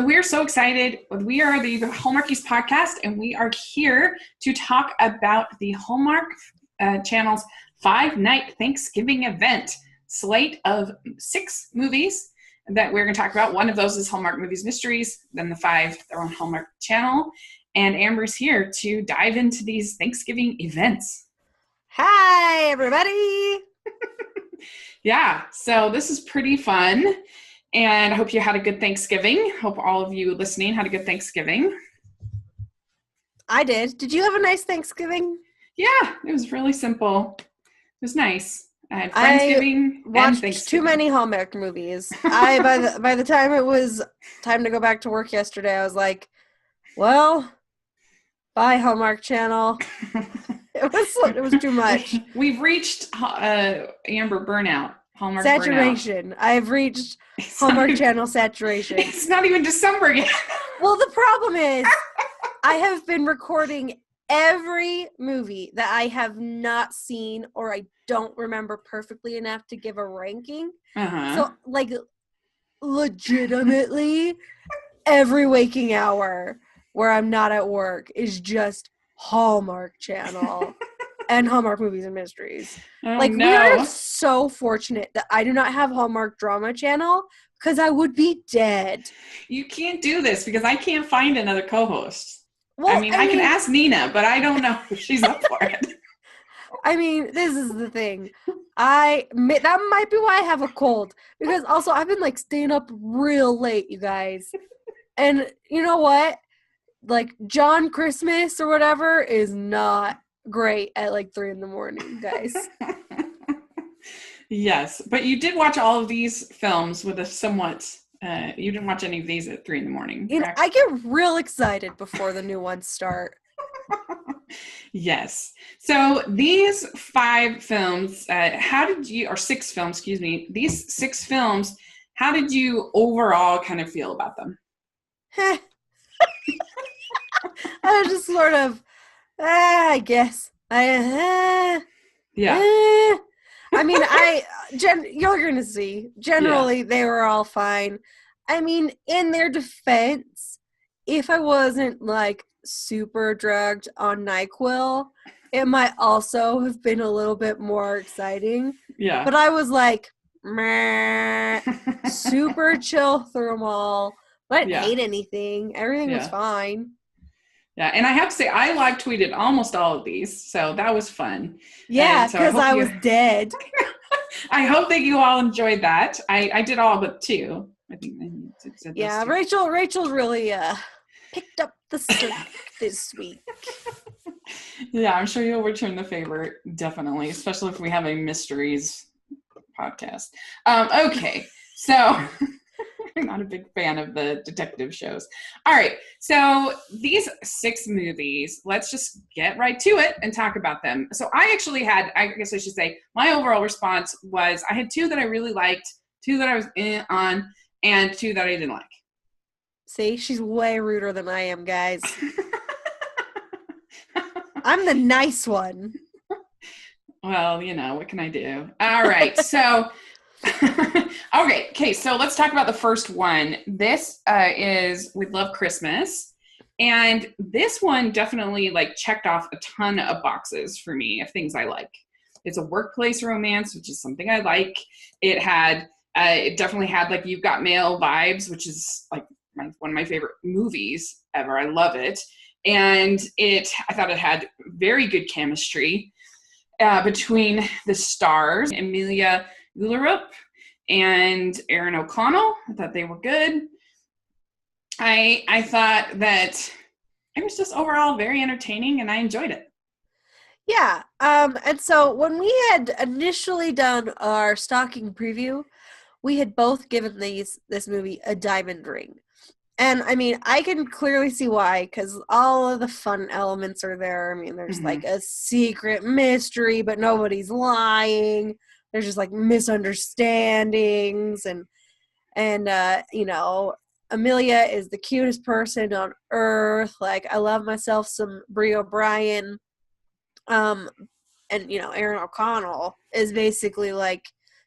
So we are so excited. We are the Hallmarkies podcast, and we are here to talk about the Hallmark Channel's 5-night Thanksgiving event slate of 6 movies that we're going to talk about. One of those is Hallmark Movies Mysteries, then the 5 that are on Hallmark Channel. And Amber's here to dive into these Thanksgiving events. Hi, everybody. Yeah, so this is pretty fun. And I hope you had a good Thanksgiving. Hope all of you listening had a good Thanksgiving. I did. Did you have a nice Thanksgiving? Yeah, it was really simple. It was nice. I had Friendsgiving and watched Thanksgiving. too many Hallmark movies. By the time it was time to go back to work yesterday, I was like, well, bye Hallmark Channel. It was too much. We've reached Amber burnout. Hallmark saturation. Burnout. I've reached Hallmark Channel saturation. It's not even December yet. Well, the problem is I have been recording every movie that I have not seen or I don't remember perfectly enough to give a ranking. So, like, legitimately, every waking hour where I'm not at work is just Hallmark Channel and Hallmark Movies and Mysteries. Oh, like, no. We are so fortunate that I do not have Hallmark Drama Channel because I would be dead. You can't do this because I can't find another co-host. Well, I can ask Nina, but I don't know if she's up for it. I mean, this is the thing. That might be why I have a cold. Because also, I've been, like, staying up real late, you guys. And you know what? Like, John Christmas or whatever is not great at, like, 3 a.m, guys. Yes, but you did watch all of these films with a somewhat... you didn't watch any of these at 3 a.m, You know, I get real excited before the new ones start. Yes. So these 5 films, 6 films, excuse me, these 6 films, how did you overall kind of feel about them? I was just sort of, I guess. I mean, you're going to see. Generally, They were all fine. I mean, in their defense, if I wasn't, like, super drugged on NyQuil, it might also have been a little bit more exciting. Yeah. But I was like, meh, super chill through them all. I didn't hate anything. Everything was fine. Yeah, and I have to say, I live tweeted almost all of these, so that was fun. Yeah, because I was dead. I hope that you all enjoyed that. I did all but 2. I think. Yeah, Rachel really picked up the slack this week. Yeah, I'm sure you'll return the favor, definitely, especially if we have a mysteries podcast. Okay, so I'm not a big fan of the detective shows. All right, so these 6 movies, let's just get right to it and talk about them. So I actually had, I guess I should say, my overall response was I had 2 that I really liked, 2 that I was in on, and 2 that I didn't like. See, she's way ruder than I am, guys. I'm the nice one. Well, you know, what can I do? All right, so... Okay, so let's talk about the first one. This is We Love Christmas, and this one definitely, like, checked off a ton of boxes for me of things I like. It's a workplace romance, which is something I like. It definitely had, like, You've Got Mail vibes, which is, like, one of my favorite movies ever. I love it. And I thought it had very good chemistry between the stars, Amelia Ullerup and Erin O'Connell. I thought they were good. I thought that it was just overall very entertaining, and I enjoyed it. Yeah, and so when we had initially done our stocking preview, we had both given this movie a diamond ring. And, I mean, I can clearly see why, because all of the fun elements are there. I mean, there's, like, a secret mystery, but nobody's lying. There's just, like, misunderstandings. And you know, Amelia is the cutest person on earth. Like, I love myself some Brie O'Brien. And, you know, Erin O'Connell is basically, like,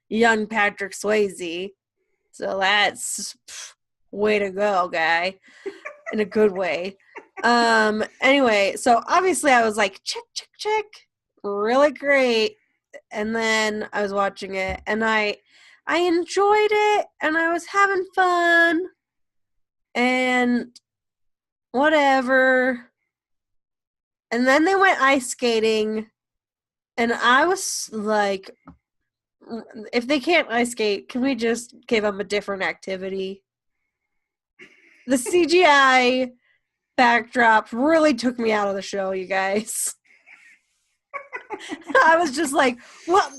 young Patrick Swayze. So that's way to go, guy, in a good way. Anyway, so obviously I was like, check, check, check, really great. And then I was watching it, and I enjoyed it, and I was having fun, and whatever. And then they went ice skating, and I was like, if they can't ice skate, can we just give them a different activity? The CGI backdrop really took me out of the show, you guys. I was just like, what?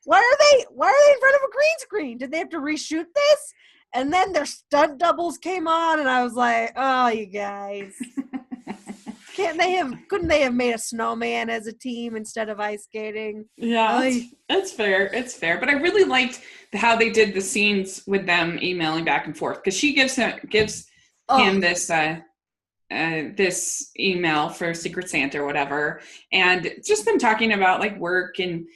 Why are they in front of a green screen? Did they have to reshoot this? And then their stunt doubles came on, and I was like, oh, you guys. Couldn't they have made a snowman as a team instead of ice skating? Yeah, it's fair. It's fair. But I really liked how they did the scenes with them emailing back and forth, because she gives him this this email for Secret Santa or whatever, and just them talking about like work and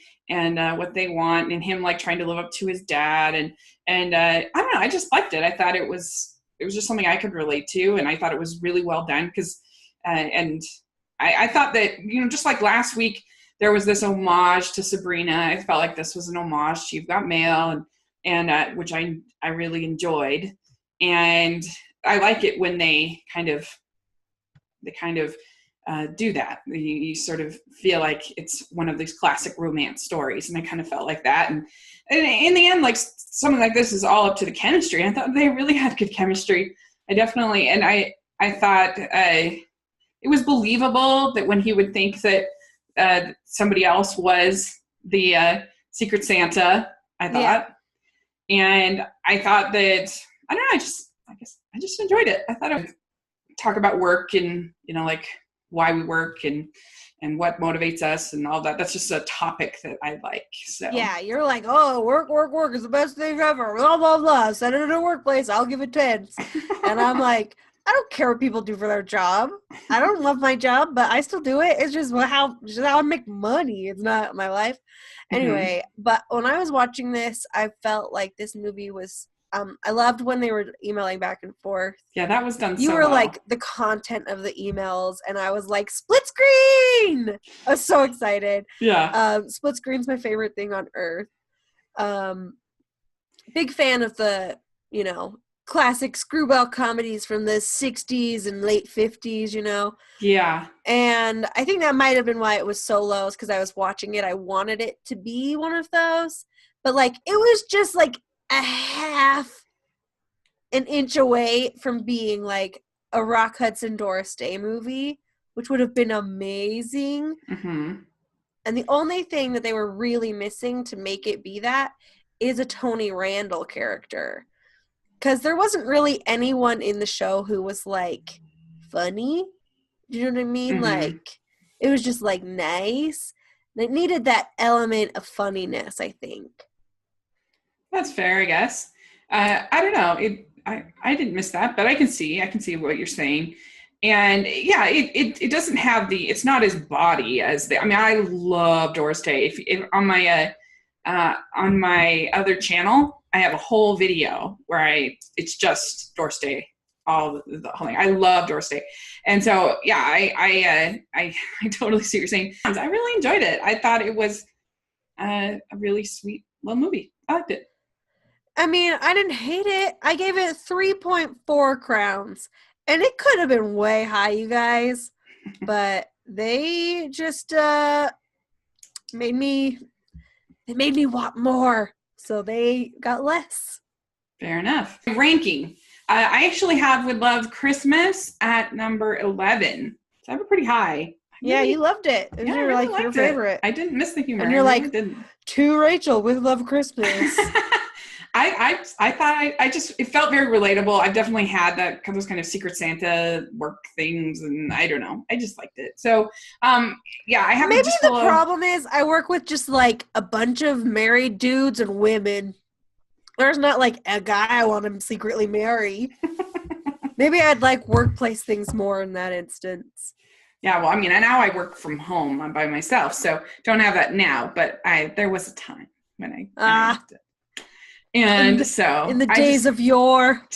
what they want, and him like trying to live up to his dad, and I don't know, I just liked it. I thought it was just something I could relate to, and I thought it was really well done, because and I thought that, you know, just like last week there was this homage to Sabrina. I felt like this was an homage to You've Got Mail, and which I really enjoyed, and I like it when they kind of do that. You sort of feel like it's one of these classic romance stories, and I kind of felt like that. And in the end, like something like this is all up to the chemistry. I thought they really had good chemistry. I thought it was believable that when he would think that somebody else was the Secret Santa, I thought. Yeah. And I thought that, I don't know, I just enjoyed it. I thought it would talk about work and, you know, like why we work and what motivates us and all that. That's just a topic that I like. So yeah, you're like, oh, work is the best thing ever. Blah, blah, blah. Send it in a workplace. I'll give it 10. And I'm like, I don't care what people do for their job. I don't love my job, but I still do it. It's just how I make money. It's not my life. Anyway, But when I was watching this, I felt like this movie was, I loved when they were emailing back and forth. Yeah, that was done so You were well. like the content of the emails, and I was like, split screen! I was so excited. Yeah. Split screen's my favorite thing on earth. Big fan of the, you know, classic screwball comedies from the 60s and late 50s, you know? Yeah. And I think that might have been why it was so low, because I was watching it. I wanted it to be one of those. But, like, it was just, like, a half an inch away from being, like, a Rock Hudson Doris Day movie, which would have been amazing. Mm-hmm. And the only thing that they were really missing to make it be that is a Tony Randall character. Because there wasn't really anyone in the show who was, like, funny. Do you know what I mean? Mm-hmm. Like, it was just, like, nice. It needed that element of funniness, I think. That's fair, I guess. I don't know. I didn't miss that, but I can see what you're saying. And yeah, it doesn't have it's not as body as I love Doris Day. If on my other channel, I have a whole video where it's just Doris Day, all the whole thing. I love Doris Day. And so, yeah, I totally see what you're saying. I really enjoyed it. I thought it was a really sweet little movie. I liked it. I mean, I didn't hate it. I gave it 3.4 crowns. And it could have been way high, you guys. But they just made me want more. So they got less. Fair enough. Ranking. I actually would love Christmas at number 11. So I have it pretty high. Yeah, you loved it. It was like your favorite. I didn't miss the humor. And you're like, to Rachel with Love Christmas. I thought it felt very relatable. I've definitely had those kind of Secret Santa work things, and I don't know. I just liked it. So, yeah, I have. Maybe the problem is I work with just like a bunch of married dudes and women. There's not like a guy I want to secretly marry. Maybe I'd like workplace things more in that instance. Yeah, well, I mean, now I work from home. I'm by myself, so don't have that now. But there was a time when I liked it. And so in the days of yore.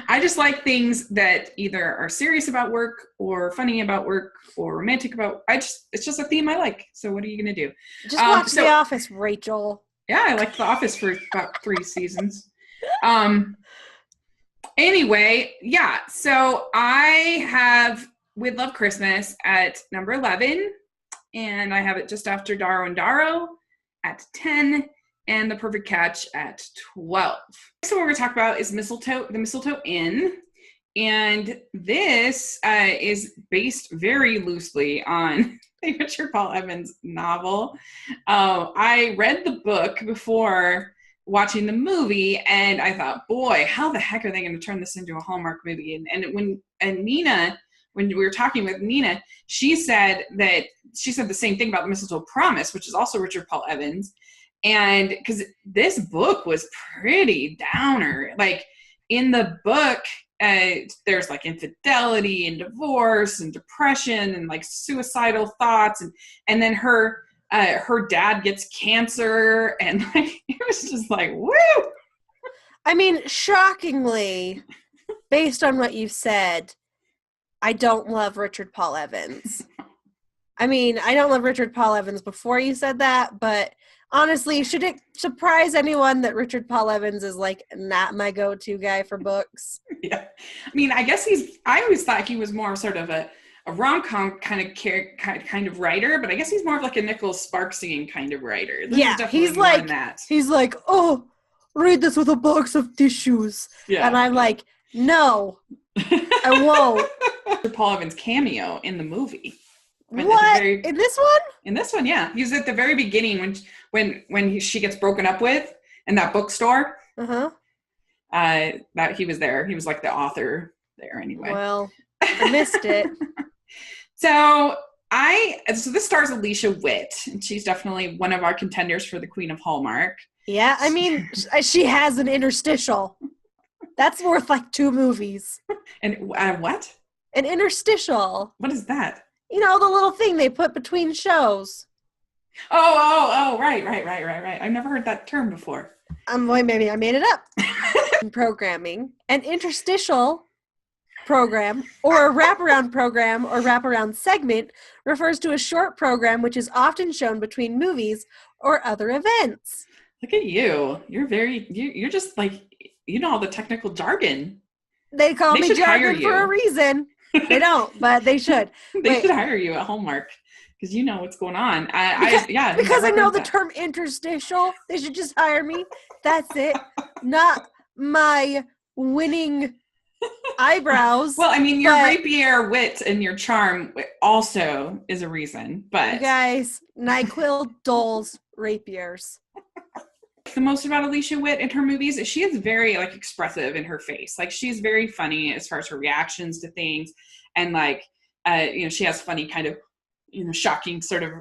I just like things that either are serious about work or funny about work or romantic about. It's just a theme I like. So what are you gonna do? Just watch The Office, Rachel. Yeah, I liked The Office for about 3 seasons. Anyway, yeah. So I have We'd Love Christmas at number 11, and I have it just after Darrow and Darrow at 10, and The Perfect Catch at 12. So what we're going to talk about is the Mistletoe Inn. And this is based very loosely on Richard Paul Evans' novel. I read the book before watching the movie, and I thought, boy, how the heck are they going to turn this into a Hallmark movie? And Nina, when we were talking with Nina, she said the same thing about the Mistletoe Promise, which is also Richard Paul Evans. And because this book was pretty downer. Like in the book, there's like infidelity and divorce and depression and like suicidal thoughts. And then her dad gets cancer, and like it was just like, woo! I mean, shockingly, based on what you've said, I don't love Richard Paul Evans. I mean, I don't love Richard Paul Evans before you said that, but honestly, should it surprise anyone that Richard Paul Evans is like not my go-to guy for books? Yeah. I mean, I always thought he was more sort of a rom-com kind of writer, but I guess he's more of like a Nicholas Sparksian kind of writer. He's like, oh, read this with a box of tissues. Yeah. And I'm like, no, I won't. Paul Evans cameo in the movie. What? In this one? In this one, yeah. He's at the very beginning when she gets broken up with in that bookstore. Uh-huh. That he was there. He was like the author there anyway. Well, I missed it. So this stars Alicia Witt, and she's definitely one of our contenders for the Queen of Hallmark. Yeah, I mean, she has an interstitial. That's worth like 2 movies. And what? An interstitial. What is that? You know, the little thing they put between shows. Oh, right. I've never heard that term before. Well, maybe I made it up. In programming, an interstitial program or a wraparound program or wraparound segment refers to a short program which is often shown between movies or other events. Look at you. You're just like, you know all the technical jargon. They call me jargon for a reason. They don't, but they should. They should hire you at Hallmark because you know what's going on. Because I know the term interstitial. They should just hire me. That's it. Not my winning eyebrows. Well, I mean, your rapier wit and your charm also is a reason. But you guys, NyQuil dulls rapiers. The most about Alicia Witt in her movies is she is very like expressive in her face. Like she's very funny as far as her reactions to things, and like she has funny kind of shocking sort of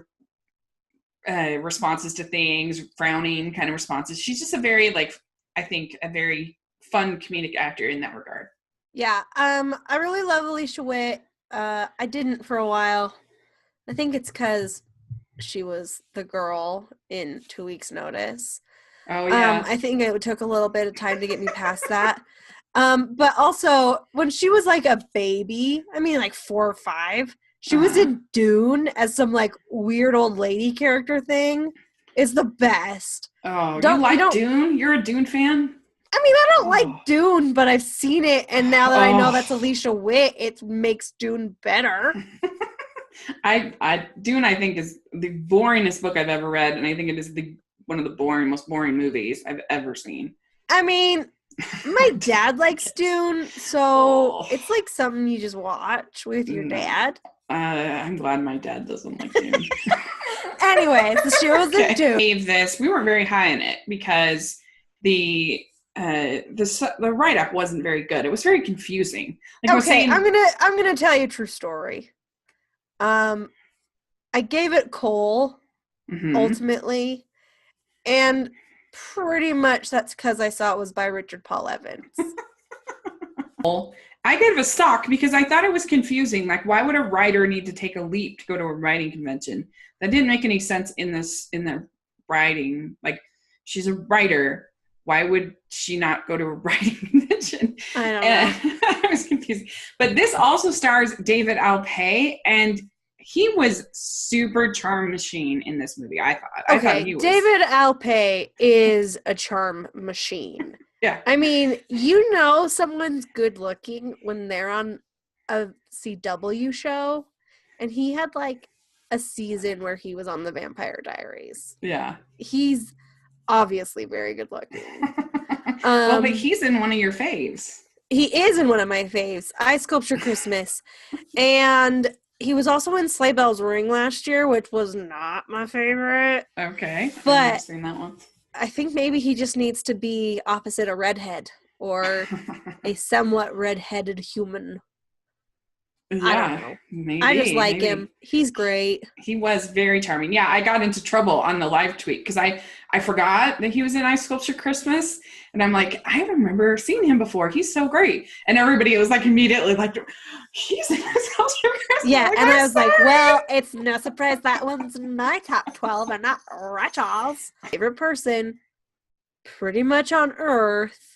responses to things, frowning kind of responses. She's just a very I think a very fun comedic actor in that regard. Yeah, I really love Alicia Witt. I didn't for a while. I think it's because she was the girl in 2 Weeks' Notice. Oh, yeah. I think it took a little bit of time to get me past that. But also, when she was like a baby, I mean like 4 or 5, she was in Dune as some like weird old lady character thing. Is the best. Oh, you like Dune? You're a Dune fan? I mean, I don't like Dune, but I've seen it, and now that I know that's Alicia Witt, it makes Dune better. Dune, I think, is the boringest book I've ever read, and I think it is one of the most boring movies I've ever seen. I mean, my dad likes Dune, so it's like something you just watch with your dad. I'm glad my dad doesn't like Dune. Anyways, she was in Dune. We weren't very high in it because the write-up wasn't very good. It was very confusing. I'm gonna tell you a true story. I gave it coal, ultimately. And pretty much that's because I saw it was by Richard Paul Evans. I gave it a stock because I thought it was confusing. Like, why would a writer need to take a leap to go to a writing convention? That didn't make any sense in the writing. Like, she's a writer. why would she not go to a writing convention? I don't know. I was confused. But this also stars David Alpay, and he was super charm machine in this movie, I thought. I thought he was. David Alpay is a charm machine. Yeah. I mean, you know someone's good looking when they're on a CW show, and he had like a season where he was on the Vampire Diaries. Yeah. He's obviously very good looking. Well, but he's in one of your faves. He is in one of my faves, I Sculpture Christmas. And he was also in Sleigh Bells Ring last year, which was not my favorite. Okay. But I've never seen that one. I think maybe he just needs to be opposite a redhead or a somewhat redheaded human. Yeah, I don't know. Maybe, I just like him. He's great. He was very charming. Yeah, I got into trouble on the live tweet because I forgot that he was in I Sculpture Christmas. And I'm like, I remember seeing him before. He's so great. And everybody was like immediately like, he's in I Sculpture Christmas. Yeah, like, and I was sorry. like, well, it's no surprise that one's in my top 12 and not Rachel's. Favorite person pretty much on Earth.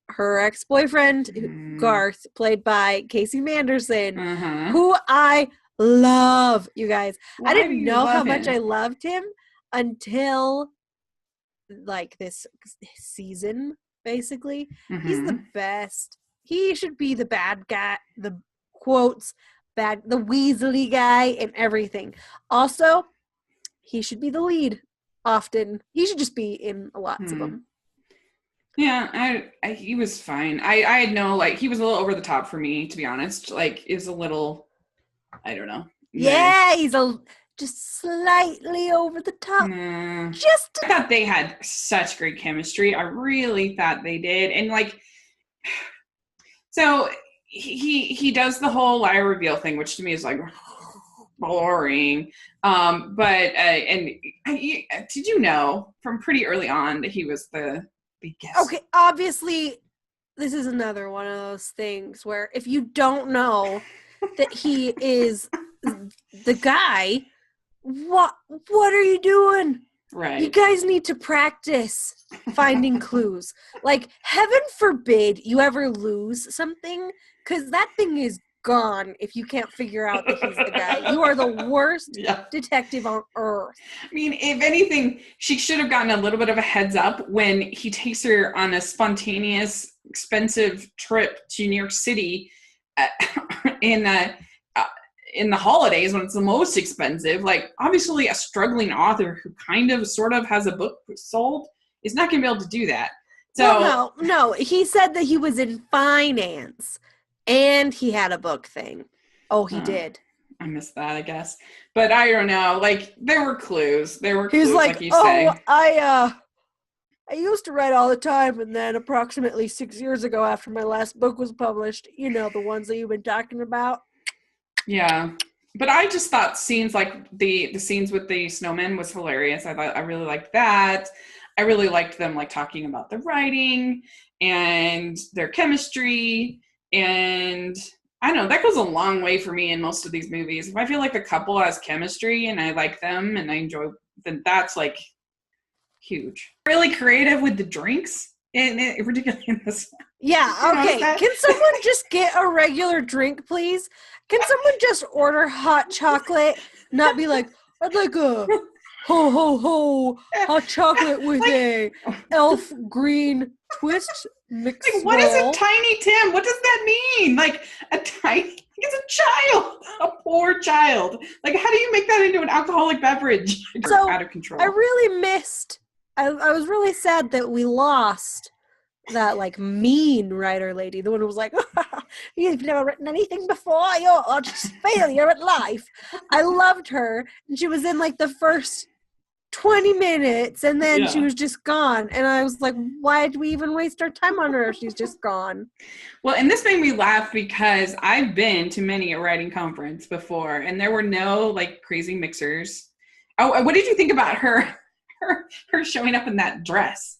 Her ex-boyfriend, Garth, played by Casey Manderson, who I love, you guys. I didn't know how much I loved him until, like, this season, basically. He's the best. He should be the bad guy, the quotes, the Weasley guy and everything. Also, he should be the lead often. He should just be in lots of them. Yeah, he was fine. I had no, like, he was a little over the top for me, to be honest. Like, is a little, I don't know. Yeah, he's just slightly over the top. I thought they had such great chemistry. I really thought they did. And, like, so he does the whole liar reveal thing, which to me is, like, boring. But did you know from pretty early on that he was the guest? Okay, obviously, this is another one of those things where if you don't know that he is the guy, what are you doing? Right. You guys need to practice finding clues. Like, heaven forbid you ever lose something, because that thing is gone if you can't figure out that he's the guy. You are the worst detective on earth. I mean, if anything, she should have gotten a little bit of a heads up when he takes her on a spontaneous, expensive trip to New York City in the holidays when it's the most expensive. Like, obviously a struggling author who kind of sort of has a book sold is not going to be able to do that. So well, no, he said that he was in finance. And he had a book thing. Oh, he did. I missed that, I guess. But I don't know. Like, there were clues. He's like you say. I used to write all the time, and then approximately 6 years ago after my last book was published, you know, the ones that you've been talking about. Yeah. But I just thought scenes like the scenes with the snowmen was hilarious. I really liked that. I really liked them, like, talking about the writing and their chemistry. And I don't know, that goes a long way for me in most of these movies. If I feel like a couple has chemistry and I like them and I enjoy, then that's, like, huge. Really creative with the drinks, and particularly in this one. Yeah, okay. Can someone just get a regular drink, please? Can someone just order hot chocolate, not be like, I'd like a ho ho ho hot chocolate with a elf green twist mix. Like, what is a Tiny Tim? What does that mean? Like, it's a child, a poor child. Like, how do you make that into an alcoholic beverage? So out of control. I really missed. I was really sad that we lost that, like, mean writer lady, the one who was like, you've never written anything before, you're just failure at life. I loved her, and she was in, like, the first 20 minutes, and then she was just gone. And I was like, why did we even waste our time on her if she's just gone? Well, and this made me laugh because I've been to many a writing conference before, and there were no, like, crazy mixers. Oh, what did you think about her showing up in that dress?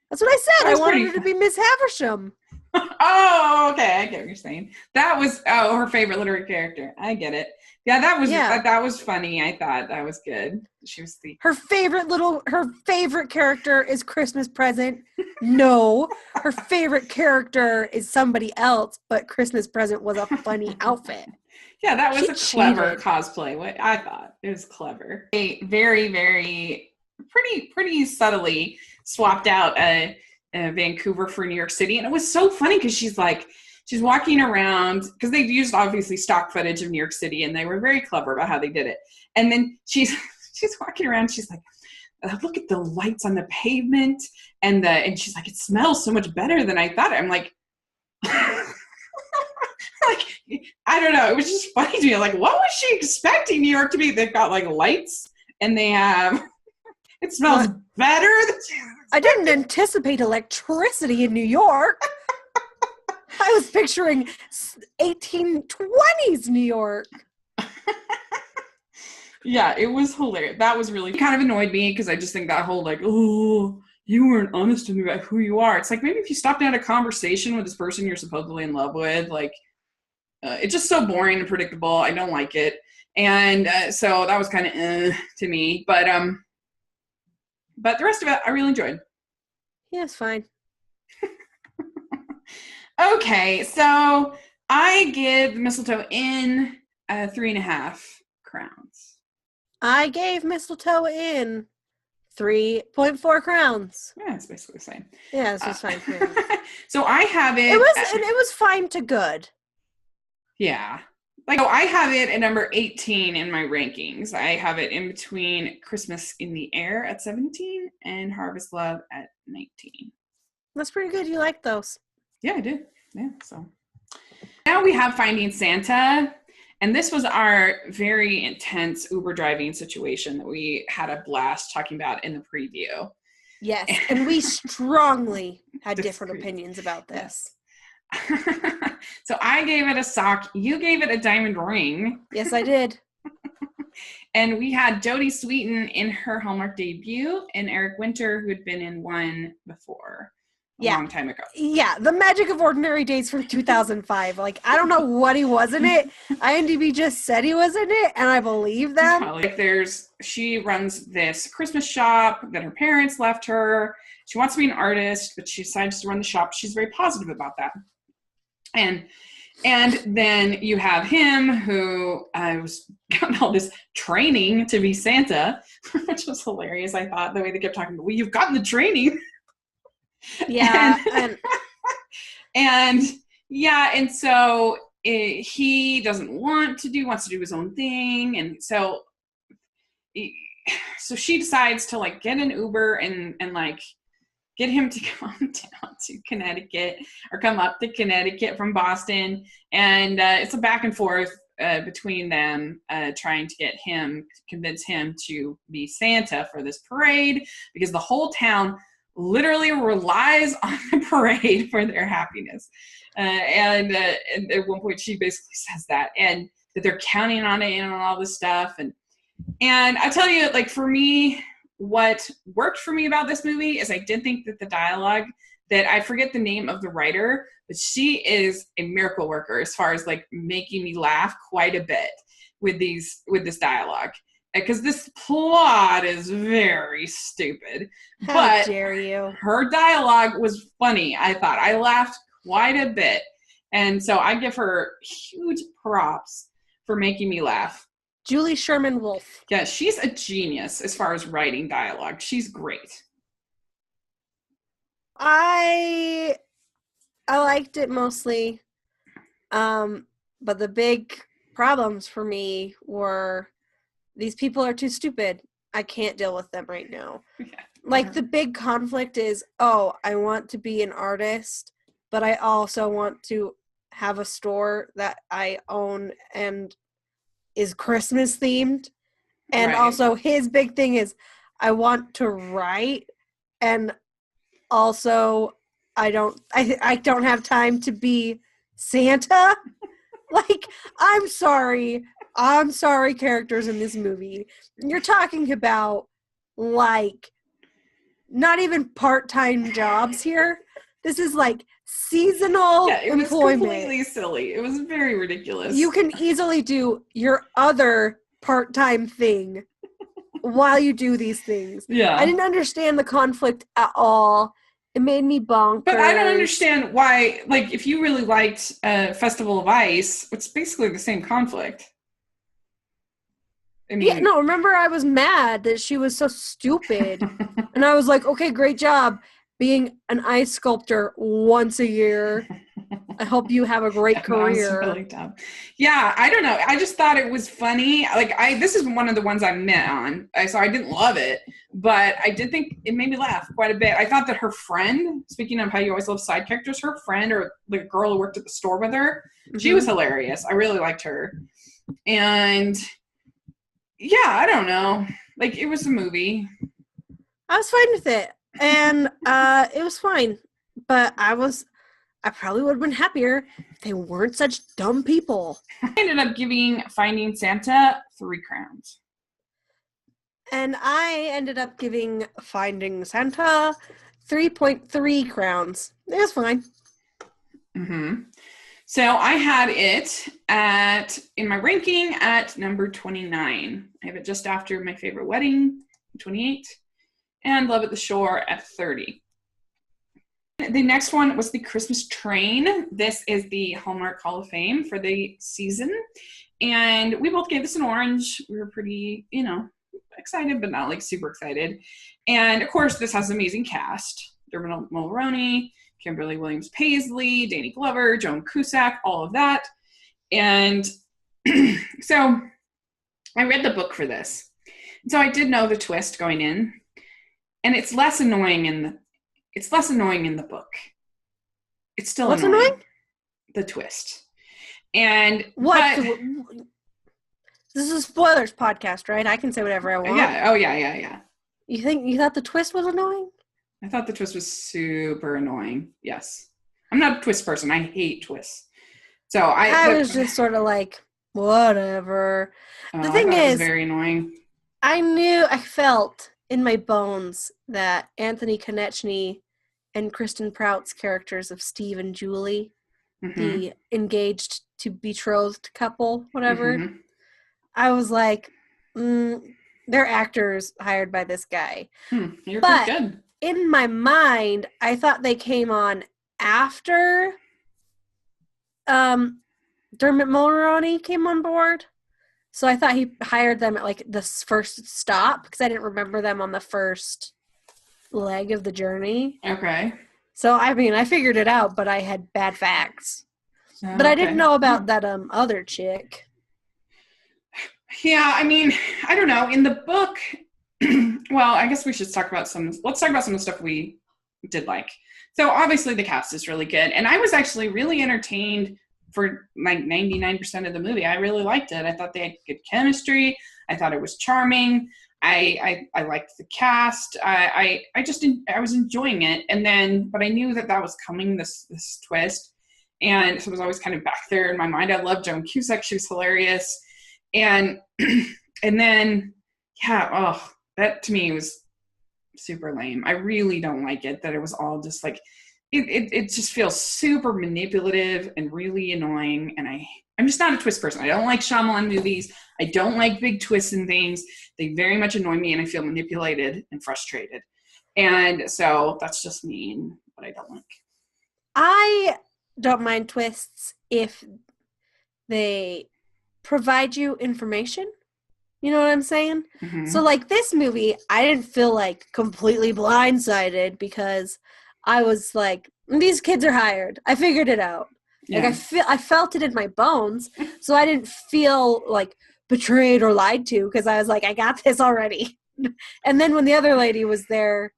That's what I said. I wanted her to be Miss Havisham. Oh, okay. I get what you're saying. That was her favorite literary character. I get it. Yeah, that was funny. I thought that was good. She was the her favorite character is Christmas Present. No, her favorite character is somebody else, but Christmas Present was a funny outfit. Yeah, that was She clever cheated. cosplay. What I thought it was clever. They very pretty subtly swapped out Vancouver for New York City, and it was so funny because she's walking around because they've used obviously stock footage of New York City, and they were very clever about how they did it. And then she's walking around, she's like, look at the lights on the pavement, and she's like, it smells so much better than I thought. I'm like. Like, I don't know. It was just funny to me. Like, what was she expecting New York to be? They've got like lights, and they have. It smells better. I didn't anticipate electricity in New York. I was picturing 1820s New York. Yeah, it was hilarious. That was really kind of annoyed me because I just think that whole like, oh, you weren't honest with me about who you are. It's like maybe if you stopped and had a conversation with this person you're supposedly in love with, like. It's just so boring and predictable. I don't like it. And so that was kind of to me. But the rest of it, I really enjoyed. Yeah, it's fine. Okay, so I give Mistletoe Inn 3.5 crowns. I gave Mistletoe Inn 3.4 crowns. Yeah, it's basically the same. Yeah, it's just fine for me. So I have it. It was fine to good. Yeah. Like, I have it at number 18 in my rankings. I have it in between Christmas in the Air at 17 and Harvest Love at 19. That's pretty good. You like those. Yeah, I did. Yeah, so. Now we have Finding Santa. And this was our very intense Uber driving situation that we had a blast talking about in the preview. Yes, and we strongly had different opinions about this. So I gave it a sock. You gave it a diamond ring. Yes, I did. And we had Jodie Sweetin in her Hallmark debut and Eric Winter, who had been in one before a long time ago. Yeah, The Magic of Ordinary Days from 2005. Like, I don't know what he was in it. IMDb just said he was in it, and I believe them. Like, she runs this Christmas shop that her parents left her. She wants to be an artist, but she decides to run the shop. She's very positive about that. And then you have him who was gotten all this training to be Santa, which was hilarious. I thought the way they kept talking about, well, you've gotten the training. Yeah. And so he doesn't wants to do his own thing. And so she decides to like get an Uber and like get him to come down to Connecticut or come up to Connecticut from Boston. And it's a back and forth between them trying to convince him to be Santa for this parade, because the whole town literally relies on the parade for their happiness. And at one point she basically says that, and that they're counting on it and all this stuff. And I tell you, like, for me, what worked for me about this movie is I did think that the dialogue, that I forget the name of the writer, but she is a miracle worker as far as like making me laugh quite a bit with this dialogue, because this plot is very stupid. How dare you? Her dialogue was funny. I thought I laughed quite a bit, and so I give her huge props for making me laugh. Julie Sherman Wolfe. Yeah, she's a genius as far as writing dialogue. She's great. I liked it mostly. But the big problems for me were these people are too stupid. I can't deal with them right now. Yeah. Like, the big conflict is, oh, I want to be an artist, but I also want to have a store that I own and is Christmas themed. And also his big thing is, I want to write, and also I don't have time to be Santa. Like, I'm sorry characters in this movie. You're talking about, like, not even part-time jobs here. This is like seasonal Yeah, it was employment. completely silly. It was very ridiculous. You can easily do your other part-time thing while you do these things. Yeah. I didn't understand the conflict at all. It made me bonkers. But I don't understand why, like, if you really liked Festival of Ice, it's basically the same conflict. I mean, yeah, no, remember I was mad that she was so stupid. And I was like, okay, great job being an ice sculptor once a year. I hope you have a great career. Really dumb. Yeah, I don't know. I just thought it was funny. Like, this is one of the ones I met on, so I didn't love it, but I did think it made me laugh quite a bit. I thought that her friend, speaking of how you always love side characters, her friend or the girl who worked at the store with her, she was hilarious. I really liked her. And yeah, I don't know. Like, it was a movie. I was fine with it. And it was fine. But I probably would have been happier if they weren't such dumb people. I ended up giving Finding Santa 3 crowns. And I ended up giving Finding Santa 3.3 crowns. It was fine. Mm-hmm. So I had it in my ranking at number 29. I have it just after My Favorite Wedding, 28, and Love at the Shore at 30. The next one was The Christmas Train. This is the Hallmark Hall of Fame for the season. And we both gave this an orange. We were pretty, excited, but not like super excited. And of course, this has an amazing cast. Dermot Mulroney, Kimberly Williams Paisley, Danny Glover, Joan Cusack, all of that. And so I read the book for this. So I did know the twist going in. And it's less annoying in the book. It's still What's annoying? The twist. And what? This is a spoilers podcast, right? I can say whatever I want. Yeah. Oh, yeah. You thought the twist was annoying? I thought the twist was super annoying. Yes. I'm not a twist person. I hate twists. So I was just sort of like, whatever. The thing is, it was very annoying. I felt in my bones that Anthony Konechny and Kristen Prout's characters of Steve and Julie, the engaged to betrothed couple, whatever, I was like, they're actors hired by this guy. You're pretty good. In my mind, I thought they came on after Dermot Mulroney came on board. So I thought he hired them at like the first stop because I didn't remember them on the first leg of the journey. Okay. So I mean, I figured it out, but I had bad facts. But I didn't know about that other chick. Yeah, I mean, I don't know. In the book, well, I guess we should let's talk about some of the stuff we did like. So obviously the cast is really good. And I was actually really entertained for like 99% of the movie. I really liked it. I thought they had good chemistry. I thought it was charming. I liked the cast. I was enjoying it. And then, but I knew that was coming, this twist. And so it was always kind of back there in my mind. I loved Joan Cusack. She was hilarious. And then, that to me was super lame. I really don't like it, that it was all just like, it just feels super manipulative and really annoying. And I'm just not a twist person. I don't like Shyamalan movies. I don't like big twists and things. They very much annoy me and I feel manipulated and frustrated. And so that's just me and what I don't like. I don't mind twists if they provide you information. You know what I'm saying? Mm-hmm. So like this movie, I didn't feel like completely blindsided because I was like, these kids are hired. I figured it out. Yeah. Like I felt it in my bones. So I didn't feel like betrayed or lied to because I was like, I got this already. And then when the other lady was there,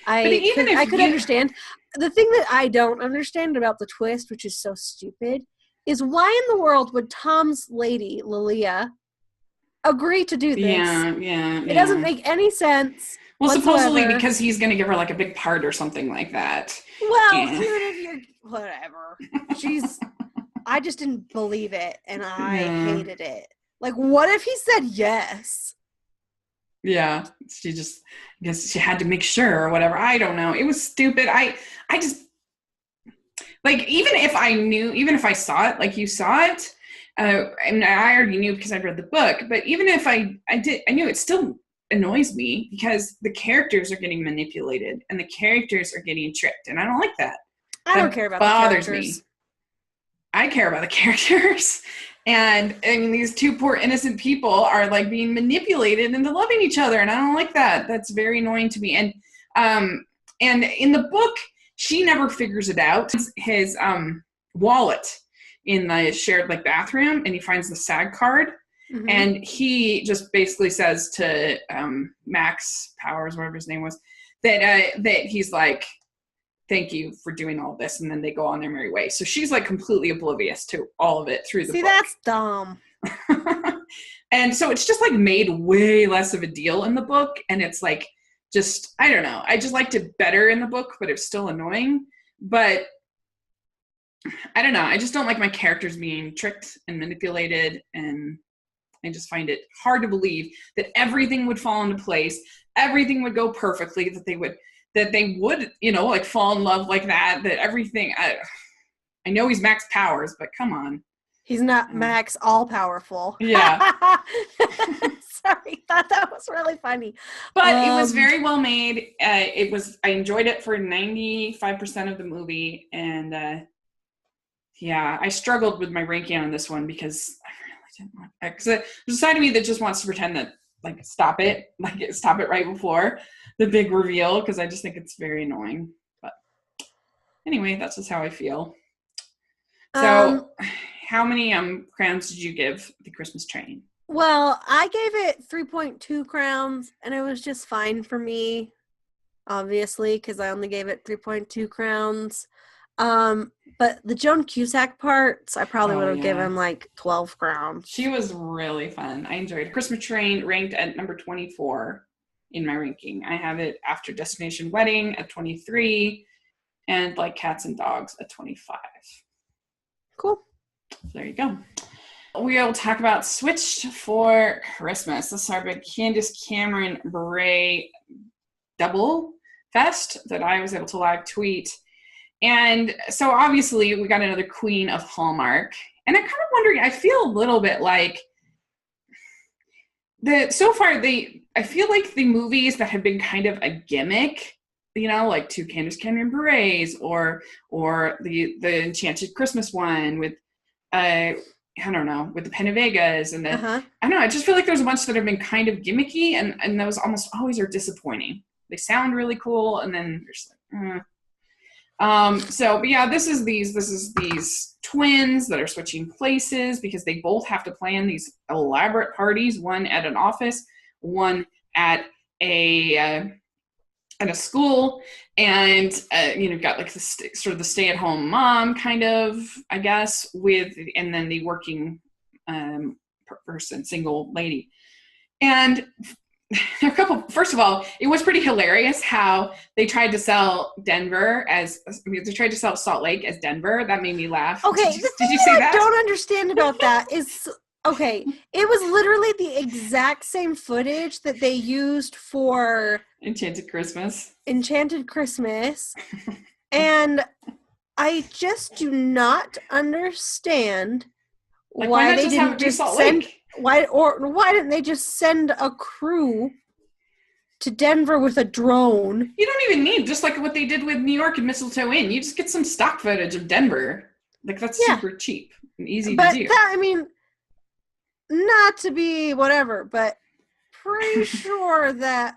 I could understand. The thing that I don't understand about the twist, which is so stupid, is why in the world would Tom's lady, Lilia, agree to do this? Yeah. It doesn't make any sense. Well, supposedly because he's going to give her like a big part or something like that. Well, even if you're whatever. I just didn't believe it and I hated it. Like, what if he said yes? Yeah, I guess she had to make sure or whatever. I don't know. It was stupid. I Like, even if I saw it, like you saw it, and I already knew because I'd read the book, but even if I knew, it still annoys me because the characters are getting manipulated and the characters are getting tricked, and I don't like that. I don't care about the characters. Me. I care about the characters. And I mean, these two poor innocent people are like being manipulated into loving each other, and I don't like that. That's very annoying to me. And in the book, she never figures it out. His wallet in the shared like bathroom, and he finds the SAG card, and he just basically says to Max Powers, whatever his name was, that he's like, thank you for doing all this, and then they go on their merry way. So she's like completely oblivious to all of it through the book. That's dumb. And so it's just like made way less of a deal in the book, and it's like, just, I don't know. I just liked it better in the book, but it's still annoying. But I don't know. I just don't like my characters being tricked and manipulated, and I just find it hard to believe that everything would fall into place, everything would go perfectly, that they would, you know, like fall in love like that, that everything, I know he's Max Powers, but come on. He's not Max all-powerful. Yeah. Sorry, thought that was really funny. But it was very well made. I enjoyed it for 95% of the movie, and yeah, I struggled with my ranking on this one because I really didn't want it. Because there's a side of me that just wants to pretend that, like, stop it right before the big reveal, because I just think it's very annoying. But anyway, that's just how I feel. So, how many crowns did you give The Christmas Train? Well, I gave it 3.2 crowns, and it was just fine for me, obviously, because I only gave it 3.2 crowns. But the Joan Cusack parts, I probably would have given like 12 crowns. She was really fun. I enjoyed it. Christmas Train ranked at number 24 in my ranking. I have it after Destination Wedding at 23, and Like Cats and Dogs at 25. Cool. There you go. We will talk about Switched for Christmas. This is our big Candace Cameron Bure double fest that I was able to live tweet. And so obviously we got another queen of Hallmark. And I'm kind of wondering, I feel a little bit like I feel like the movies that have been kind of a gimmick, you know, like two Candace Cameron Bures or the Enchanted Christmas one with I don't know, with the Pennevegas and the, I don't know, I just feel like there's a bunch that have been kind of gimmicky, and those almost always are disappointing. They sound really cool, and then you're just like, but yeah, this is these twins that are switching places because they both have to plan these elaborate parties, one at an office, one at a school, and you've got like this sort of the stay-at-home mom kind of, I guess, and then the working person, single lady. And there are a couple. First of all, it was pretty hilarious how they tried to sell Salt Lake as Denver. That made me laugh. Okay, did you say that? I don't understand about that is, okay, it was literally the exact same footage that they used for Enchanted Christmas. And I just do not understand why they didn't just send why didn't they just send a crew to Denver with a drone? You don't even need, just like what they did with New York and Mistletoe Inn. You just get some stock footage of Denver. Like, that's super cheap and easy to do. But I mean, not to be whatever, but pretty sure that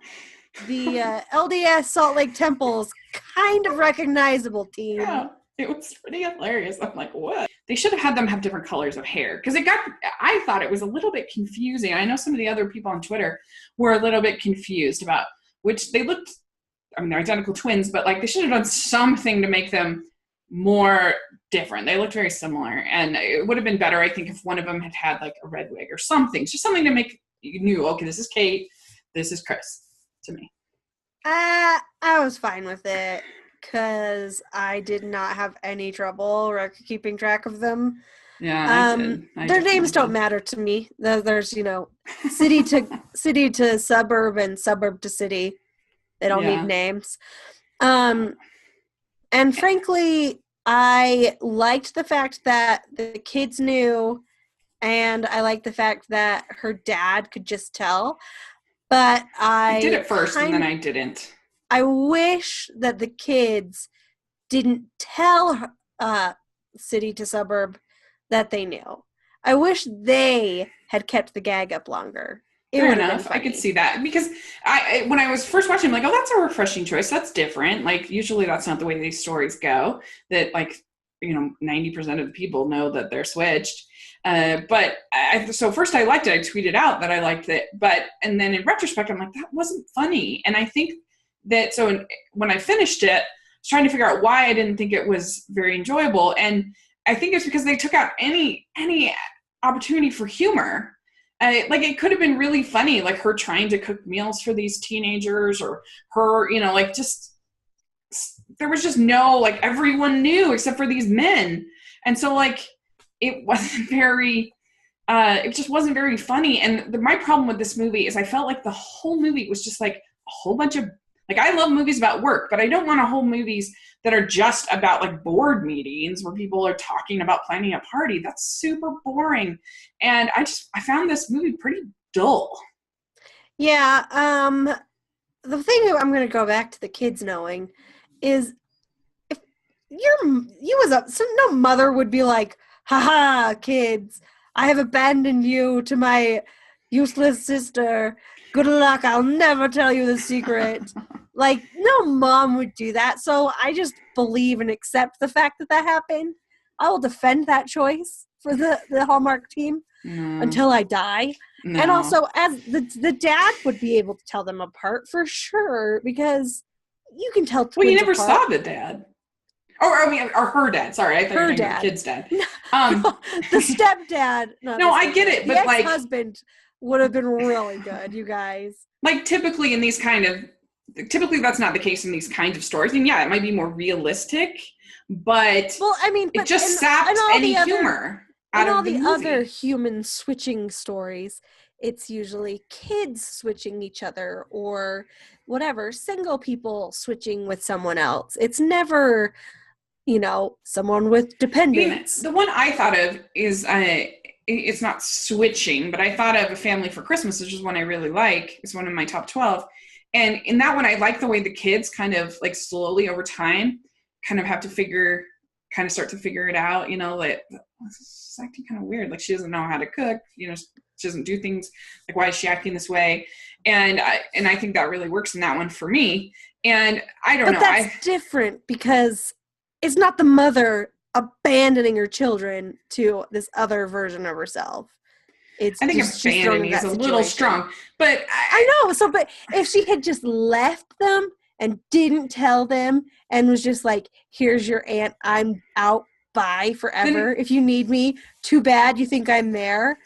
the LDS Salt Lake Temple is kind of recognizable, team. Yeah, it was pretty hilarious. I'm like, what? They should have had them have different colors of hair, because I thought it was a little bit confusing. I know some of the other people on Twitter were a little bit confused about which they looked, I mean, they're identical twins, but like they should have done something to make them more different. They looked very similar, and it would have been better, I think, if one of them had had like a red wig or something, just something to make you knew, okay, this is Kate, this is Chris, to me. I was fine with it because I did not have any trouble keeping track of them. Yeah, I did. Their names don't matter to me. There's, city to suburb and suburb to city. They don't need names. And frankly, I liked the fact that the kids knew, and I liked the fact that her dad could just tell. But I did it first and then I didn't. I wish that the kids didn't tell city to suburb that they knew. I wish they had kept the gag up longer. It Fair would have enough. been funny. I could see that because when I was first watching, I'm like, oh, that's a refreshing choice. That's different. Like usually that's not the way these stories go. That 90% of the people know that they're switched. So first I liked it. I tweeted out that I liked it, and then in retrospect, I'm like, that wasn't funny. And I think that when I finished it, I was trying to figure out why I didn't think it was very enjoyable, and I think it's because they took out any opportunity for humor. It could have been really funny, like her trying to cook meals for these teenagers, or her, there was just no, everyone knew except for these men. And so it wasn't very, it just wasn't very funny. And my problem with this movie is I felt like the whole movie was just like a whole bunch of, I love movies about work, but I don't want a whole movies that are just about board meetings where people are talking about planning a party. That's super boring. And I found this movie pretty dull. Yeah. The thing I'm going to go back to the kids knowing is if no mother would be like, haha, kids, I have abandoned you to my useless sister. Good luck. I'll never tell you the secret. No mom would do that. So I just believe and accept the fact that happened. I will defend that choice for the Hallmark team until I die. No. And also, as the dad would be able to tell them apart for sure, because you can tell twins apart. Well, you never saw the dad. Or her dad. Sorry, I thought you were talking about kid's dad. The stepdad. No, I get it, but the ex-husband would have been really good, you guys. Typically that's not the case in these kinds of stories. I mean, yeah, it might be more realistic, but it just sapped any humor out of the movie. all the other human switching stories, it's usually kids switching each other or whatever, single people switching with someone else. It's never, someone with dependents. The one I thought of is, it's not switching, but I thought of A Family for Christmas, which is one I really like. It's one of my top 12. And in that one, I like the way the kids kind of slowly over time kind of start to figure it out, she's acting kind of weird. She doesn't know how to cook, she doesn't do things. Why is she acting this way? And I think that really works in that one for me. And I don't know. But that's different because it's not the mother abandoning her children to this other version of herself. I think abandoning is a little strong, but I know. So, but if she had just left them and didn't tell them and was just like, "Here's your aunt. I'm out. Bye forever. If you need me, too bad. You think I'm there."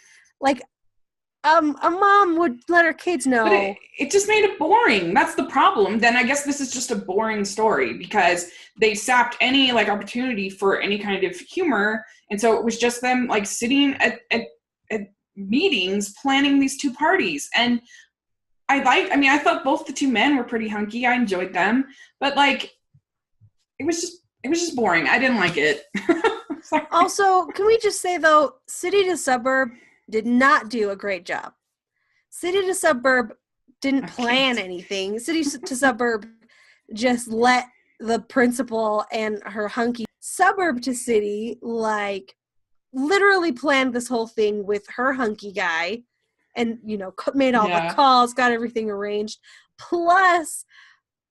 A mom would let her kids know. But it just made it boring. That's the problem. Then I guess this is just a boring story because they sapped any opportunity for any kind of humor, and so it was just them sitting at meetings planning these two parties. And I thought both the two men were pretty hunky. I enjoyed them, but it was just boring. I didn't like it. Also, can we just say though, city to suburb did not do a great job. City to suburb didn't plan anything. City to suburb just let the principal and her hunky. Suburb to city literally planned this whole thing with her hunky guy and, made all the calls, got everything arranged. Plus,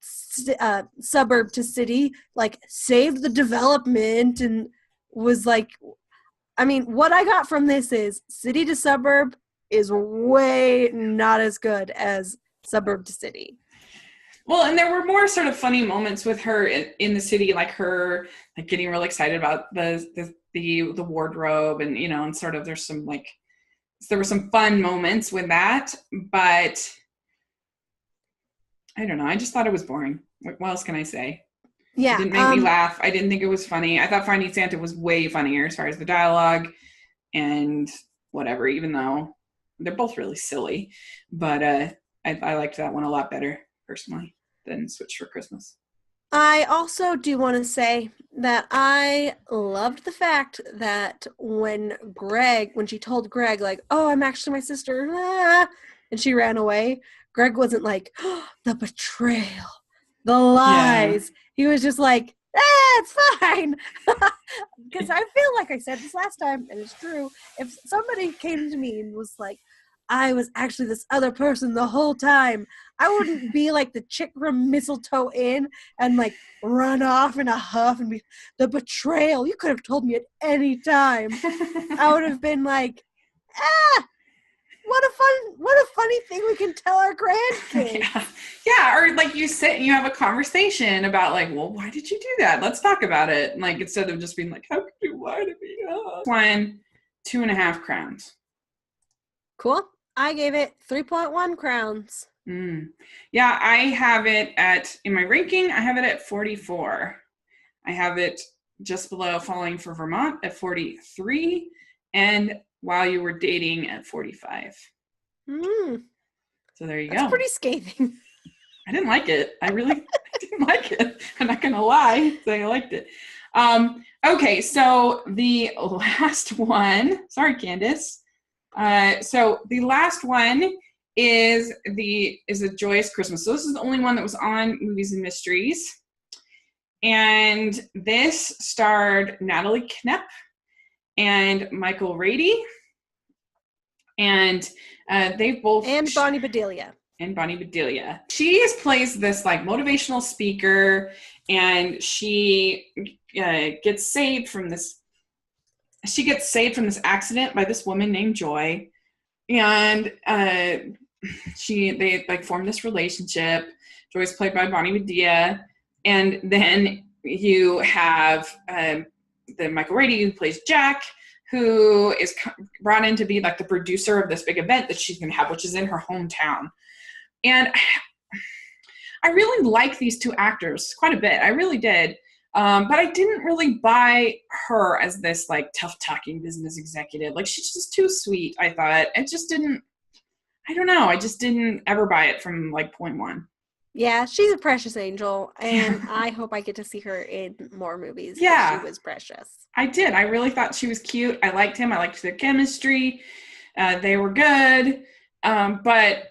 suburb to city, saved the development and was what I got from this is city to suburb is way not as good as suburb to city. Well, and there were more sort of funny moments with her in the city, her getting really excited about the wardrobe and, and sort of there's some there were some fun moments with that, but I don't know. I just thought it was boring. What else can I say? Yeah. It didn't make me laugh. I didn't think it was funny. I thought Finding Santa was way funnier as far as the dialogue and whatever, even though they're both really silly. But I liked that one a lot better, personally, than Switch for Christmas. I also do want to say that I loved the fact that when she told Greg, like, oh, I'm actually my sister, and she ran away, Greg wasn't like, oh, the betrayal, the Yeah. lies. He was just like, it's fine. Because I feel like I said this last time, and it's true. If somebody came to me and was like, I was actually this other person the whole time, I wouldn't be like the chick from Mistletoe Inn and like run off in a huff and be the betrayal. You could have told me at any time. I would have been like, what a funny thing we can tell our grandkids. Yeah, or like you sit and you have a conversation about like, well, why did you do that? Let's talk about it. And like instead of just being like, how could you lie to me? Oh. 2.5 crowns. Cool. I gave it 3.1 crowns. Yeah, I have it in my ranking, I have it at 44. I have it just below Falling for Vermont at 43, and While You Were Dating at 45. So there you go. That's pretty scathing. I didn't like it. I didn't like it. I'm not going to lie. I liked it. Okay, so the last one. Sorry, Candace. So the last one is A Joyous Christmas. So this is the only one that was on Movies and Mysteries. And this starred Natalie Knepp and Michael Rady. And they both... And Bonnie Bedelia. She plays this like motivational speaker, and she gets saved from this accident by this woman named Joy. And they like form this relationship. Joy's played by Bonnie Bedelia. And then you have the Michael Rady who plays Jack, who is brought in to be like the producer of this big event that she's going to have, which is in her hometown. And I really like these two actors quite a bit. I really did. But I didn't really buy her as this like tough talking business executive. Like she's just too sweet, I thought. It just didn't, I don't know. I just didn't ever buy it from like point one. Yeah, she's a precious angel, and I hope I get to see her in more movies. Yeah. She was precious. I did. I really thought she was cute. I liked him. I liked their chemistry. They were good. But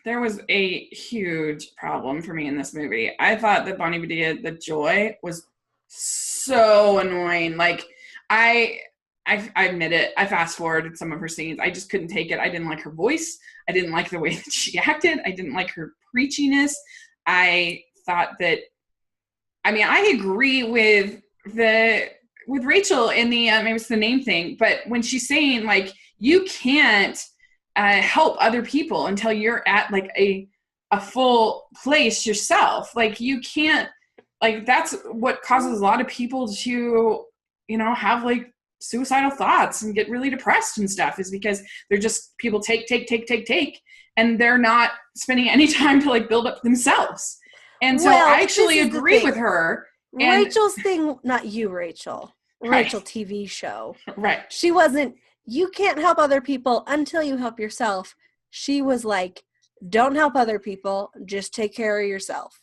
there was a huge problem for me in this movie. I thought that Bonnie Bedelia, the Joy, was so annoying. Like, I admit it. I fast forwarded some of her scenes. I just couldn't take it. I didn't like her voice. I didn't like the way that she acted. I didn't like her preachiness. I thought that, I mean, I agree with Rachel in the, maybe it's the name thing, but when she's saying like, you can't help other people until you're at like a full place yourself. Like you can't, like that's what causes a lot of people to, you know, have like suicidal thoughts and get really depressed and stuff, is because they're just, people take, and they're not spending any time to like build up themselves. And so I actually agree with her. Rachel's thing, not you, Rachel. Rachel Right. TV show. Right. She wasn't, you can't help other people until you help yourself. She was like, don't help other people, just take care of yourself.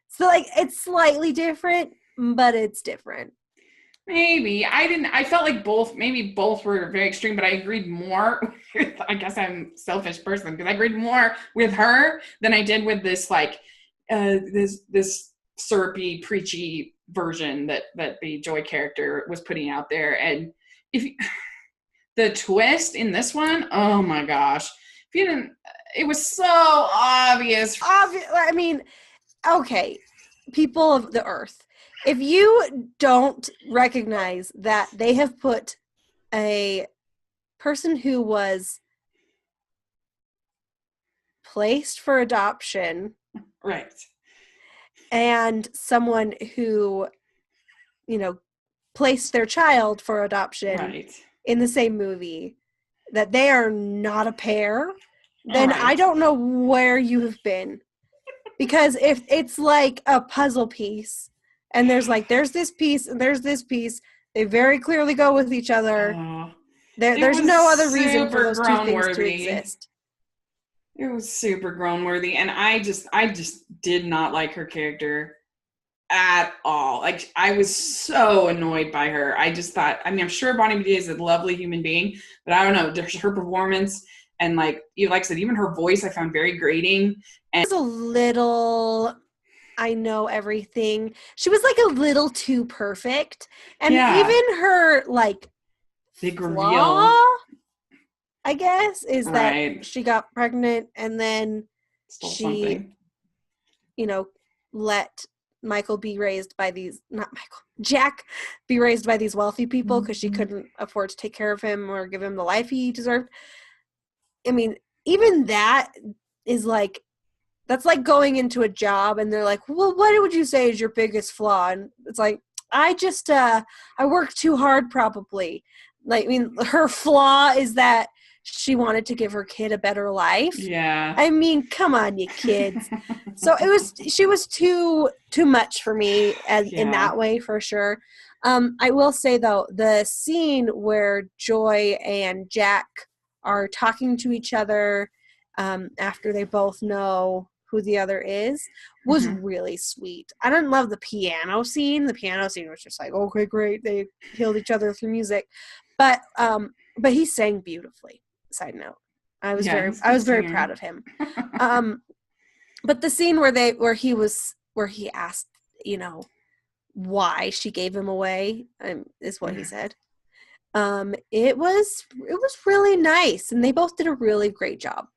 So like, it's slightly different, but it's different. Maybe. I felt like maybe both were very extreme, but I agreed more with, I guess I'm a selfish person, because I agreed more with her than I did with this like, this syrupy, preachy version that the Joy character was putting out there. And the twist in this one, oh my gosh. If you didn't, it was so obvious. I mean, okay, people of the earth, if you don't recognize that they have put a person who was placed for adoption, right, and someone who, you know, placed their child for adoption right, in the same movie, that they are not a pair, then right. I don't know where you have been. Because if it's like a puzzle piece, and there's this piece and there's this piece, they very clearly go with each other. There's no other reason for those two things to exist. It was super grown worthy, and I just did not like her character at all. Like, I was so annoyed by her. I just thought, I mean, I'm sure Bonnie Bedelia is a lovely human being, but I don't know, her performance and like I said, even her voice I found very grating. And it was a little, I know everything. She was like a little too perfect. And even her like big flaw, reveal, I guess, is right, that she got pregnant and then stole she, something. you know, let Michael be raised by these, not Michael, Jack be raised by these wealthy people because she couldn't afford to take care of him or give him the life he deserved. I mean, even that is like, that's like going into a job and they're like, well, what would you say is your biggest flaw? And it's like, I work too hard probably. Like, I mean, her flaw is that she wanted to give her kid a better life. Yeah. I mean, come on, you kids. So she was too much for me in that way for sure. I will say though, the scene where Joy and Jack are talking to each other after they both know who the other is was really sweet. I didn't love the piano scene. The piano scene was just like, okay, great. They healed each other through music. But he sang beautifully. Side note. I was very proud of him. But the scene where he asked, why she gave him away, is what he said. It was really nice, and they both did a really great job.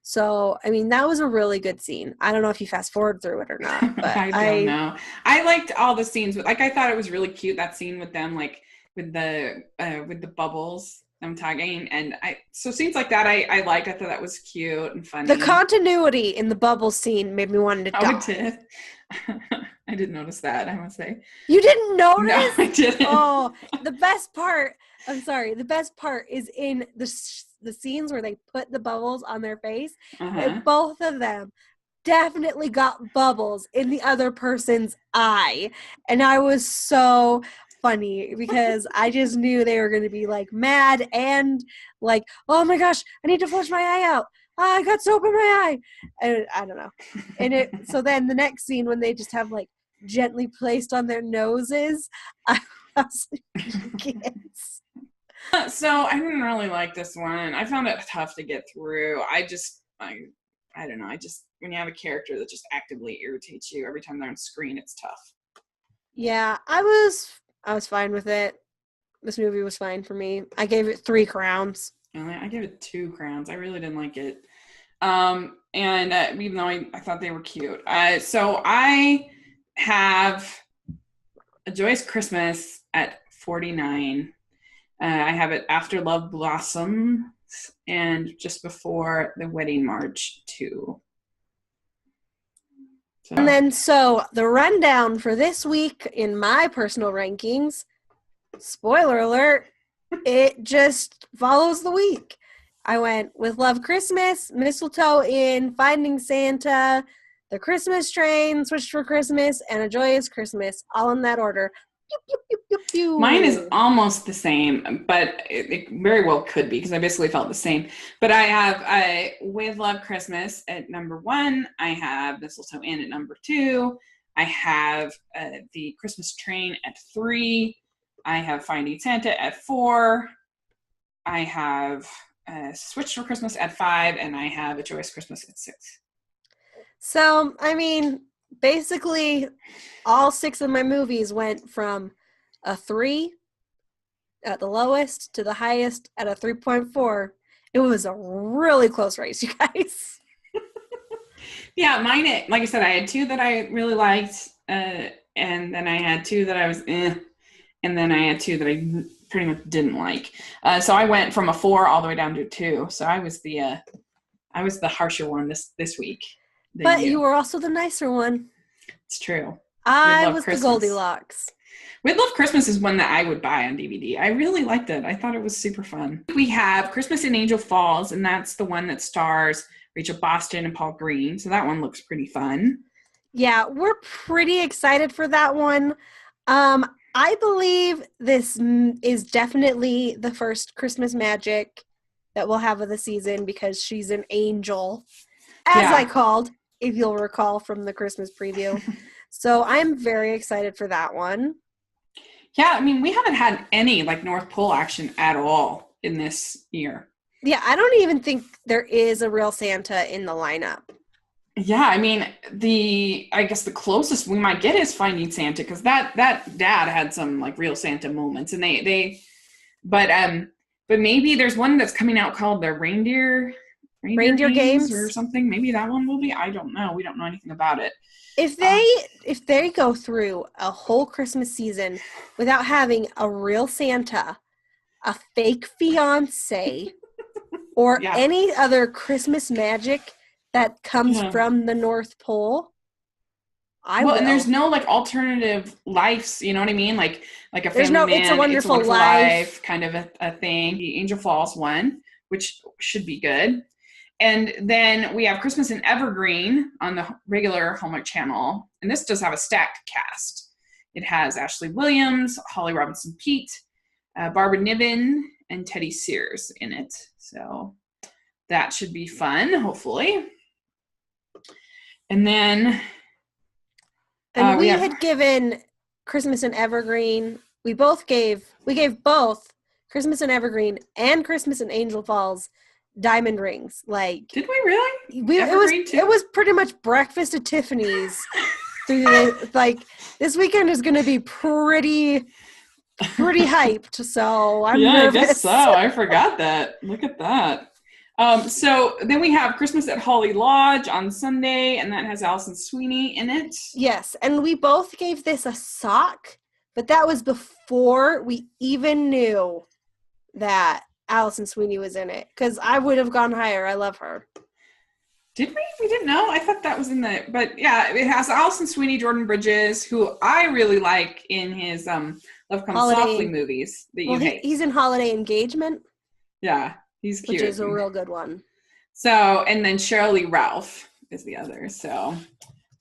So, I mean, that was a really good scene. I don't know if you fast forward through it or not, but I don't know. I liked all the scenes, but like I thought it was really cute, that scene with them, like with the bubbles, them tagging, and so scenes like that I liked. I thought that was cute and funny. The continuity in the bubble scene made me want to die. It did. I didn't notice that, I must say. You didn't notice? No, I didn't. Oh, the best part is in the scenes where they put the bubbles on their face. And both of them definitely got bubbles in the other person's eye. And I was so funny because I just knew they were going to be like mad and like, oh my gosh, I need to flush my eye out. I got soap in my eye. And I don't know. And so then the next scene when they just have like gently placed on their noses, I was like, kids. So I didn't really like this one. I found it tough to get through. I don't know. When you have a character that just actively irritates you every time they're on screen, it's tough. Yeah, I was fine with it. This movie was fine for me. I gave it 3 crowns. I gave it 2 crowns. I really didn't like it. And even though I thought they were cute. So I have A Joyous Christmas at 49. I have it after Love Blossoms and just before The Wedding March 2. And then, so the rundown for this week in my personal rankings, spoiler alert, it just follows the week. I went with Love Christmas, Mistletoe in Finding Santa, The Christmas Train, Switched for Christmas, and A Joyous Christmas, all in that order. Pew, pew, pew, pew, pew. Mine is almost the same, but it very well could be because I basically felt the same. But I have With Love Christmas at number 1. I have Mistletoe Inn at number 2. I have The Christmas Train at 3. I have Finding Santa at 4. I have Switched for Christmas at 5, and I have A Joyous Christmas at 6. So, I mean, basically, all 6 of my movies went from a 3 at the lowest to the highest at a 3.4. It was a really close race, you guys. Yeah, mine, like I said, I had 2 that I really liked, and then I had 2 that I was and then I had 2 that I pretty much didn't like. So I went from a 4 all the way down to a 2. So I was the harsher one this week. But you were also the nicer one. It's true. I was the Goldilocks. With Love Christmas is one that I would buy on DVD. I really liked it. I thought it was super fun. We have Christmas in Angel Falls, and that's the one that stars Rachel Boston and Paul Green. So that one looks pretty fun. Yeah, we're pretty excited for that one. I believe this is definitely the first Christmas magic that we'll have of the season because she's an angel, as I called, if you'll recall from the Christmas preview. So I'm very excited for that one. Yeah, I mean, we haven't had any like North Pole action at all in this year. Yeah, I don't even think there is a real Santa in the lineup. Yeah, I mean, I guess the closest we might get is Finding Santa, because that dad had some like real Santa moments, and but maybe there's one that's coming out called the Reindeer Games or something. Maybe that one will be. I don't know. We don't know anything about it. If they go through a whole Christmas season without having a real Santa, a fake fiance, or any other Christmas magic that comes from the North Pole, I will. And there's no like alternative lives, you know what I mean? Like a there's Family no Man, It's a Wonderful Life kind of a thing. The Angel Falls one, which should be good. And then we have Christmas in Evergreen on the regular Hallmark channel. And this does have a stacked cast. It has Ashley Williams, Holly Robinson Peete, Barbara Niven, and Teddy Sears in it. So that should be fun, hopefully. And then we had given Christmas in Evergreen. We gave both Christmas in Evergreen and Christmas in Angel Falls diamond rings. Like, did we really? It was pretty much breakfast at Tiffany's. This weekend is going to be pretty hyped. So I'm nervous. I guess so. I forgot that. Look at that. So then we have Christmas at Holly Lodge on Sunday, and that has Allison Sweeney in it. Yes, and we both gave this a sock, but that was before we even knew that Allison Sweeney was in it, because I would have gone higher. I love her. Did we? We didn't know. I thought that was in the. But yeah, it has Allison Sweeney, Jordan Bridges, who I really like in his Love Comes Softly movies that you hate. He's in Holiday Engagement. Yeah, he's cute. Which is a real good one. So, and then Cheryl Lee Ralph is the other. So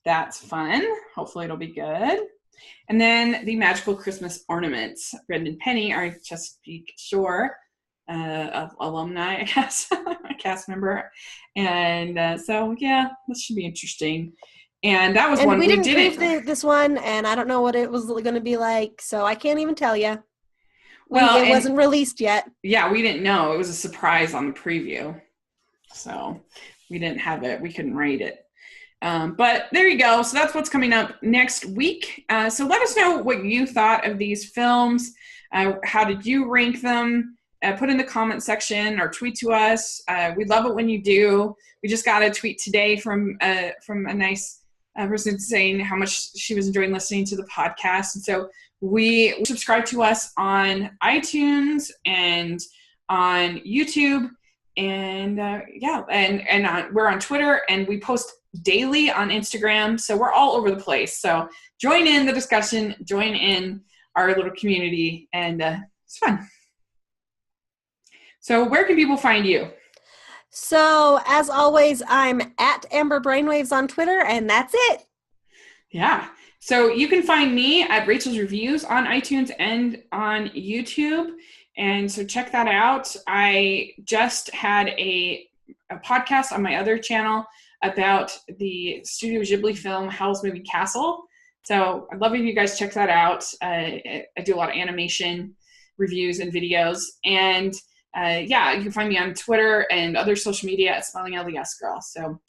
that's fun. Hopefully it'll be good. And then the Magical Christmas Ornaments. Brendan Penny, our Chesapeake Shore alumni, I guess, a cast member. And so, yeah, this should be interesting. And that was one we didn't brief this one, and I don't know what it was going to be like, so I can't even tell you. Well, it wasn't released yet. Yeah, we didn't know. It was a surprise on the preview. So we didn't have it. We couldn't rate it. But there you go. So that's what's coming up next week. So let us know what you thought of these films. How did you rank them? Put in the comment section or tweet to us. We love it when you do. We just got a tweet today from a nice person saying how much she was enjoying listening to the podcast. And so we subscribe to us on iTunes and on YouTube. And we're on Twitter, and we post daily on Instagram. So we're all over the place. So join in the discussion, join in our little community, and it's fun. So where can people find you? So as always, I'm at Amber Brainwaves on Twitter, and that's it. Yeah. So you can find me at Rachel's Reviews on iTunes and on YouTube. And so check that out. I just had a podcast on my other channel about the Studio Ghibli film Howl's Moving Castle. So I'd love if you guys check that out. I do a lot of animation reviews and videos. And you can find me on Twitter and other social media at Smiling LDS Girl. So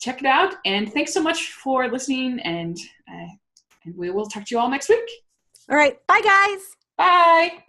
check it out. And thanks so much for listening. And we will talk to you all next week. All right. Bye, guys. Bye.